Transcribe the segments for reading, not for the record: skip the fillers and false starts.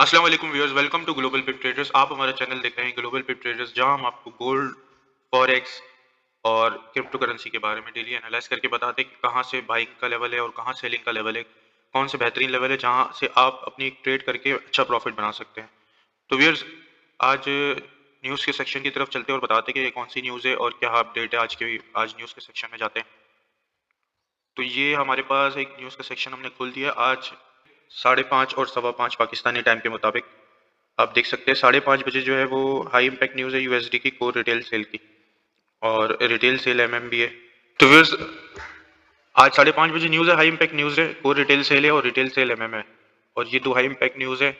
अस्सलाम वालेकुम viewers, welcome to global pip traders. आप हमारा चैनल देख रहे हैं ग्लोबल पिप ट्रेडर्स, जहां हम आपको गोल्ड, फॉरेक्स और क्रिप्टो करेंसी के बारे में डेली एनालाइज करके बताते हैं कि कहां से बाइंग का लेवल है और कहां सेलिंग का लेवल है, कौन से बेहतरीन लेवल है जहां से आप अपनी ट्रेड करके अच्छा प्रॉफिट बना सकते हैं। तो व्यूअर्स, आज न्यूज़ के सेक्शन की तरफ चलते हैं और बताते हैं कि ये कौन सी न्यूज़ है और क्या अपडेट है आज न्यूज़ के सेक्शन में जाते हैं। तो ये हमारे पास एक न्यूज़ का सेक्शन हमने खोल दिया आज 5:30 और 5:15 पाकिस्तानी टाइम के मुताबिक। आप देख सकते हैं 5:30 बजे जो है वो हाई इम्पैक्ट न्यूज़ है यूएसडी की कोर रिटेल सेल की, और रिटेल सेल एमएम भी है। तो व्यूअर्स, आज 5:30 बजे न्यूज़ है, हाई इम्पैक्ट न्यूज़ है, कोर रिटेल सेल है और रिटेल सेल एमएम है, और ये दो हाई इम्पैक्ट न्यूज़ है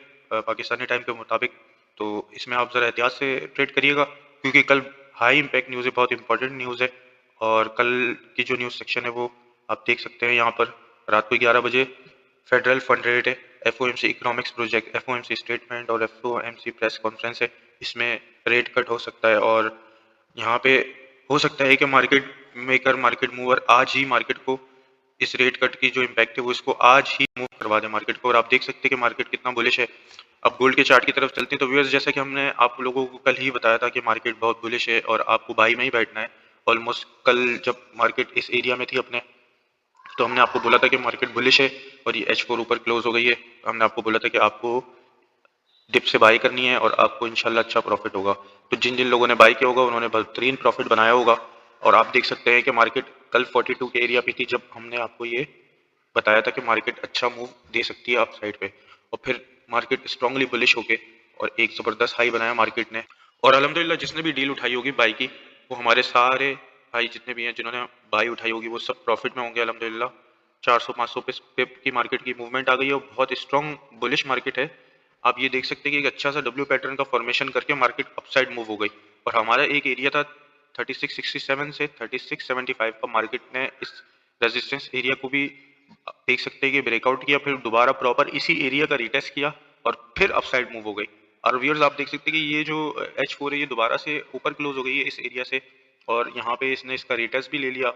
पाकिस्तानी टाइम के मुताबिक। तो इसमें आप ज़रा एहतियात से ट्रेड करिएगा, क्योंकि कल हाई इम्पैक्ट न्यूज़ है, बहुत इंपॉर्टेंट न्यूज़ है। और कल की जो न्यूज़ सेक्शन है वो आप देख सकते हैं यहाँ पर रात को 11 बजे फेडरल फंड रेट है, FOMC economics project, FOMC statement और एफओएमसी प्रेस कॉन्फ्रेंस है। इसमें रेट कट हो सकता है, और यहाँ पे हो सकता है कि मार्केट मेकर, मार्केट मूवर आज ही मार्केट को इस रेट कट की जो इम्पैक्ट है वो इसको आज ही मूव करवा दे मार्केट को। और आप देख सकते हैं कि मार्केट कितना बुलिश है। अब गोल्ड के चार्ट की तरफ चलते हैं। तो व्यूअर्स, जैसा कि हमने आप लोगों को कल ही बताया था कि मार्केट बहुत बुलिश है और आपको बाई में ही बैठना है। ऑलमोस्ट कल जब मार्केट इस एरिया में थी अपने, तो हमने आपको बोला था कि मार्केट बुलिश है और ये H4 ऊपर क्लोज हो गई है। हमने आपको बोला था कि आपको डिप से बाई करनी है और आपको इंशाल्लाह अच्छा प्रॉफिट होगा। तो जिन जिन लोगों ने बाई किया होगा उन्होंने बेहतरीन प्रॉफिट बनाया होगा। और आप देख सकते हैं कि मार्केट कल 42 के एरिया पे थी जब हमने आपको ये बताया था कि मार्केट अच्छा मूव दे सकती है अप साइड पे, और फिर मार्केट स्ट्रांगली बुलिश होके और एक ज़बरदस्त हाई बनाया मार्केट ने। और अल्हम्दुलिल्लाह जिसने भी डील उठाई होगी बाई की, वो हमारे सारे भाई जितने भी हैं जिन्होंने बाई उठाई होगी वो सब प्रॉफिट में होंगे अल्हम्दुलिल्लाह। 400-500 पिप की मार्केट की मूवमेंट आ गई है और बहुत स्ट्रांग बुलिश मार्केट है। आप ये देख सकते हैं कि एक अच्छा सा डब्ल्यू पैटर्न का फॉर्मेशन करके मार्केट अपसाइड मूव हो गई, और हमारा एक एरिया था 3667 से 3675 का, मार्केट ने इस रेजिस्टेंस एरिया को भी देख सकते हैं कि ब्रेकआउट किया, फिर दोबारा प्रॉपर इसी एरिया का रिटेस्ट किया और फिर अपसाइड मूव हो गई। और व्यूअर्स, आप देख सकते हैं कि ये जो H4 है ये दोबारा से ऊपर क्लोज हो गई है इस एरिया से, और यहाँ पे इसने इसका रिटेस्ट भी ले लिया,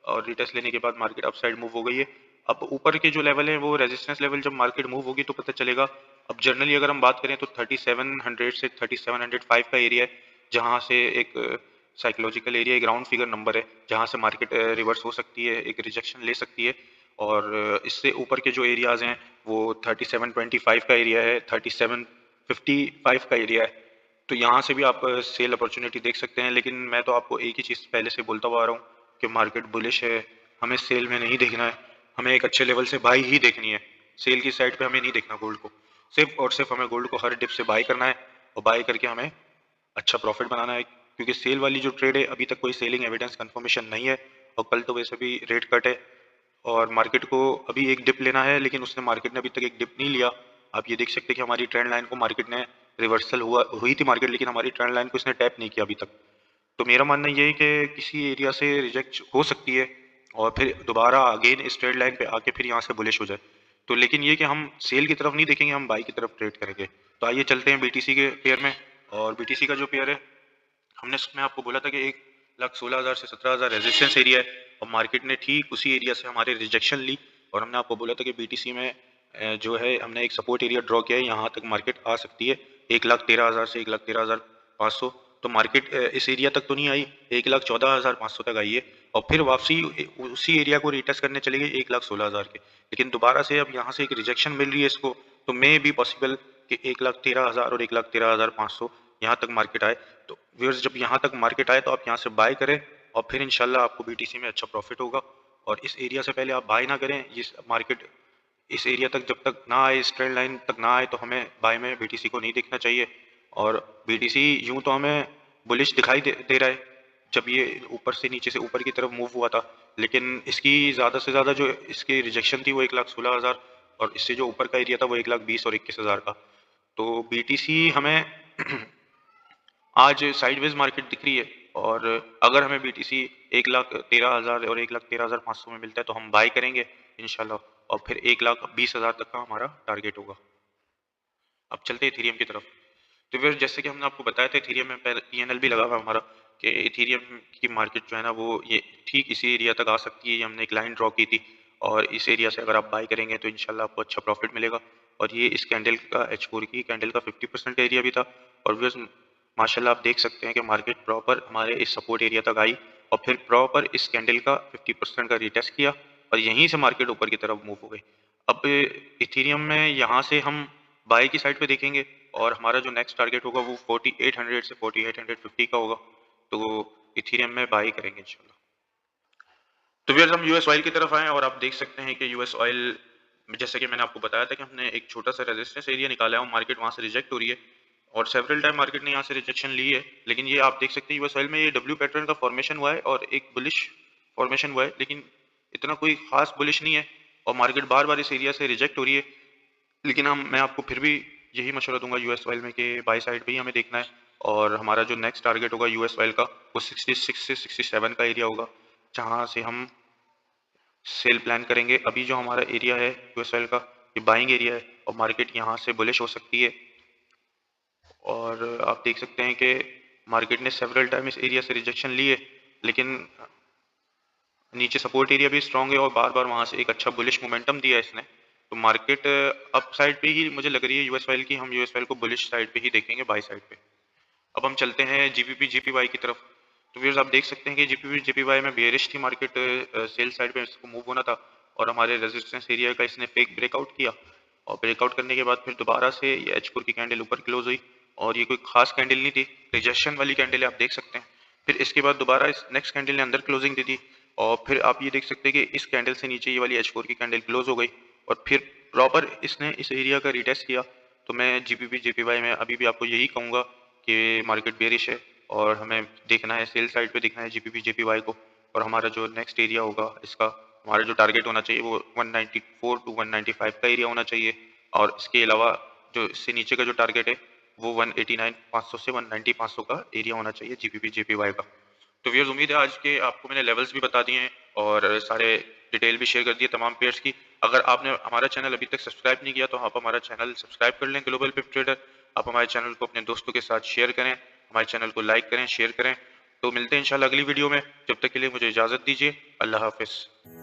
और रिटेस्ट लेने के बाद मार्केट अपसाइड मूव हो गई है। अब ऊपर के जो लेवल है वो रेजिस्टेंस लेवल, जब मार्केट मूव होगी तो पता चलेगा। अब जनरली अगर हम बात करें तो 3700 से 3705 का एरिया है, जहाँ से एक साइकोलॉजिकल एरिया, एक राउंड फिगर नंबर है जहाँ से मार्केट रिवर्स हो सकती है, एक रिजेक्शन ले सकती है। और इससे ऊपर के जो एरियाज हैं वो 3725 का एरिया है, 3755 का एरिया है। तो यहाँ से भी आप सेल अपॉर्चुनिटी देख सकते हैं। लेकिन मैं तो आपको एक ही चीज़ पहले से बोलता हुआ आ रहा हूँ कि मार्केट बुलिश है, हमें सेल में नहीं देखना है, हमें एक अच्छे लेवल से बाई ही देखनी है। सेल की साइड पे हमें नहीं देखना गोल्ड को, सिर्फ और सिर्फ हमें गोल्ड को हर डिप से बाई करना है, और बाई करके हमें अच्छा प्रॉफिट बनाना है। क्योंकि सेल वाली जो ट्रेड है अभी तक कोई सेलिंग एविडेंस कंफर्मेशन नहीं है, और कल तो वैसे भी रेट कट है और मार्केट को अभी एक डिप लेना है, लेकिन उसने मार्केट ने अभी तक एक डिप नहीं लिया। आप ये देख सकते हैं कि हमारी ट्रेंड लाइन को मार्केट ने रिवर्सल हुई थी मार्केट, लेकिन हमारी ट्रेंड लाइन को इसने टैप नहीं किया अभी तक। तो मेरा मानना ये है कि किसी एरिया से रिजेक्ट हो सकती है और फिर दोबारा अगेन इस ट्रेड लाइन पे आके फिर यहाँ से बुलिश हो जाए। तो लेकिन ये कि हम सेल की तरफ नहीं देखेंगे, हम बाई की तरफ ट्रेड करेंगे। तो आइए चलते हैं बीटीसी के पेयर में। और बीटीसी का जो पेयर है, हमने उसमें आपको बोला था कि 1,16,000 से 17,000 रेजिस्टेंस एरिया है, और मार्केट ने ठीक उसी एरिया से हमारे रिजेक्शन ली। और हमने आपको बोला था कि बीटीसी में जो है हमने एक सपोर्ट एरिया ड्रॉ किया है, यहाँ तक मार्केट आ सकती है 1,13,000 से 1,13,500। तो मार्केट इस एरिया तक तो नहीं आई, 1,14,500 तक आई है, और फिर वापसी उसी एरिया को रिटेस्ट करने चली गई 1,16,000 के। लेकिन दोबारा से अब यहाँ से एक रिजेक्शन मिल रही है इसको, तो मे भी पॉसिबल कि 1,13,000 और 1,13,500 यहाँ तक मार्केट आए। तो व्यूअर्स, जब यहाँ तक मार्केट आए तो आप यहाँ से बाय करें, और फिर इंशाल्लाह आपको बीटीसी में अच्छा प्रॉफिट होगा। और इस एरिया से पहले आप बाय ना करें। इस मार्केट इस एरिया तक जब तक ना आए, इस ट्रेंड लाइन तक ना आए, तो हमें बाय में बीटीसी को नहीं देखना चाहिए। और बीटीसी यूं तो हमें बुलिश दिखाई दे रहा है जब ये ऊपर से नीचे से ऊपर की तरफ मूव हुआ था, लेकिन इसकी ज़्यादा से ज़्यादा जो इसकी रिजेक्शन थी वो 1,16,000, और इससे जो ऊपर का एरिया था वो 1,20,000 और 21,000 का। तो बीटीसी हमें आज साइडवेज मार्केट दिख रही है, और अगर हमें बीटीसी 1,13,000 और 1,13,500 में मिलता है तो हम बाय करेंगे इंशाल्लाह, और फिर 1,20,000 तक का हमारा टारगेट होगा। अब चलते हैं इथेरियम की तरफ। तो फिर जैसे कि हमने आपको बताया था इथेरियम में पीएनएल भी लगा हुआ है हमारा, कि इथेरियम की मार्केट जो है ना वो ये ठीक इसी एरिया तक आ सकती है। ये हमने एक लाइन ड्रॉ की थी, और इस एरिया से अगर आप बाय करेंगे तो इंशाल्लाह आपको अच्छा प्रॉफिट मिलेगा। और ये इस कैंडल का H4 की कैंडल का 50% एरिया भी था। और व्यूअर्स माशाल्लाह आप देख सकते हैं कि मार्केट प्रॉपर हमारे इस सपोर्ट एरिया तक आई और फिर प्रॉपर इस कैंडल का 50% का रीटेस्ट किया और यहीं से मार्केट ऊपर की तरफ मूव हो गई। अब इथेरियम में यहाँ से हम बाय की साइड पे देखेंगे और हमारा जो नेक्स्ट टारगेट होगा वो 4800 से 4850 का होगा, तो इथेरियम में बाय करेंगे इंशाल्लाह। तो व्यूअर्स हम यूएस ऑयल की तरफ आए और आप देख सकते हैं कि यूएस ऑयल जैसे कि मैंने आपको बताया था कि हमने एक छोटा सा रेजिस्टेंस एरिया निकाला है और मार्केट वहां से रिजेक्ट हो रही है और सेवरल टाइम मार्केट ने यहाँ से रिजेक्शन ली है, लेकिन ये आप देख सकते हैं यूएस ऑयल में ये डब्ल्यू पैटर्न का फॉर्मेशन हुआ है और एक बुलिश फॉर्मेशन हुआ है, लेकिन इतना कोई खास बुलिश नहीं है और मार्केट बार बार इस एरिया से रिजेक्ट हो रही है। लेकिन हम मैं आपको फिर भी यही मशवरा दूंगा यूएस ऑयल में कि बाई साइड पे ही हमें देखना है और हमारा जो नेक्स्ट टारगेट होगा यूएस ऑयल का वो 66 से 67 का एरिया होगा, जहां से हम सेल प्लान करेंगे। अभी जो हमारा एरिया है यूएस ऑयल का ये बाइंग एरिया है और मार्केट यहाँ से बुलिश हो सकती है। और आप देख सकते हैं कि मार्केट ने सेवरल टाइम इस एरिया से रिजेक्शन ली है, लेकिन नीचे सपोर्ट एरिया भी स्ट्रांग है और बार बार वहां से एक अच्छा बुलिश मोमेंटम दिया है इसने, तो मार्केट अप साइड पे ही मुझे लग रही है यूएस ऑयल की। हम यूएस ऑयल को बुलिश साइड पे ही देखेंगे, बाई साइड पे। अब हम चलते हैं जीबीपी जेपीवाई की तरफ। तो व्यूअर्स आप देख सकते हैं कि जीबीपी जेपीवाई में बेयरिश थी मार्केट, सेल साइड पे इसको मूव होना था और हमारे रेजिस्टेंस एरिया का इसने फेक ब्रेकआउट किया और ब्रेकआउट करने के बाद फिर दोबारा से ये H4 की कैंडल ऊपर क्लोज हुई और ये कोई खास कैंडल नहीं थी, रिजेक्शन वाली कैंडल है, आप देख सकते हैं। फिर इसके बाद दोबारा इस नेक्स्ट कैंडल ने अंदर क्लोजिंग दी थी और फिर आप ये देख सकते हैं कि इस कैंडल से नीचे ये वाली H4 की कैंडल क्लोज हो गई और फिर प्रॉपर इसने इस एरिया का रिटेस्ट किया। तो मैं जीबीपी जेपीवाई में अभी भी आपको यही कहूँगा कि मार्केट बेरिश है और हमें देखना है सेल साइड पे देखना है जीबीपी जेपीवाई को। और हमारा जो नेक्स्ट एरिया होगा इसका हमारा जो टारगेट होना चाहिए वो 194 टू 195 का एरिया होना चाहिए और इसके अलावा जो इससे नीचे का जो टारगेट है वो 189 500 से 190 500 का एरिया होना चाहिए जीबीपी जेपीवाई का। तो व्यूअर्स उम्मीद है आज के आपको मैंने लेवल्स भी बता दिए हैं और सारे डिटेल भी शेयर कर दिए तमाम पेयर्स की। अगर आपने हमारा चैनल अभी तक सब्सक्राइब नहीं किया तो आप हमारा चैनल सब्सक्राइब कर लें ग्लोबल पिप ट्रेडर। आप हमारे चैनल को अपने दोस्तों के साथ शेयर करें, हमारे चैनल को लाइक करें, शेयर करें। तो मिलते हैं इंशाल्लाह अगली वीडियो में, जब तक के लिए मुझे इजाज़त दीजिए। अल्लाह हाफिज़।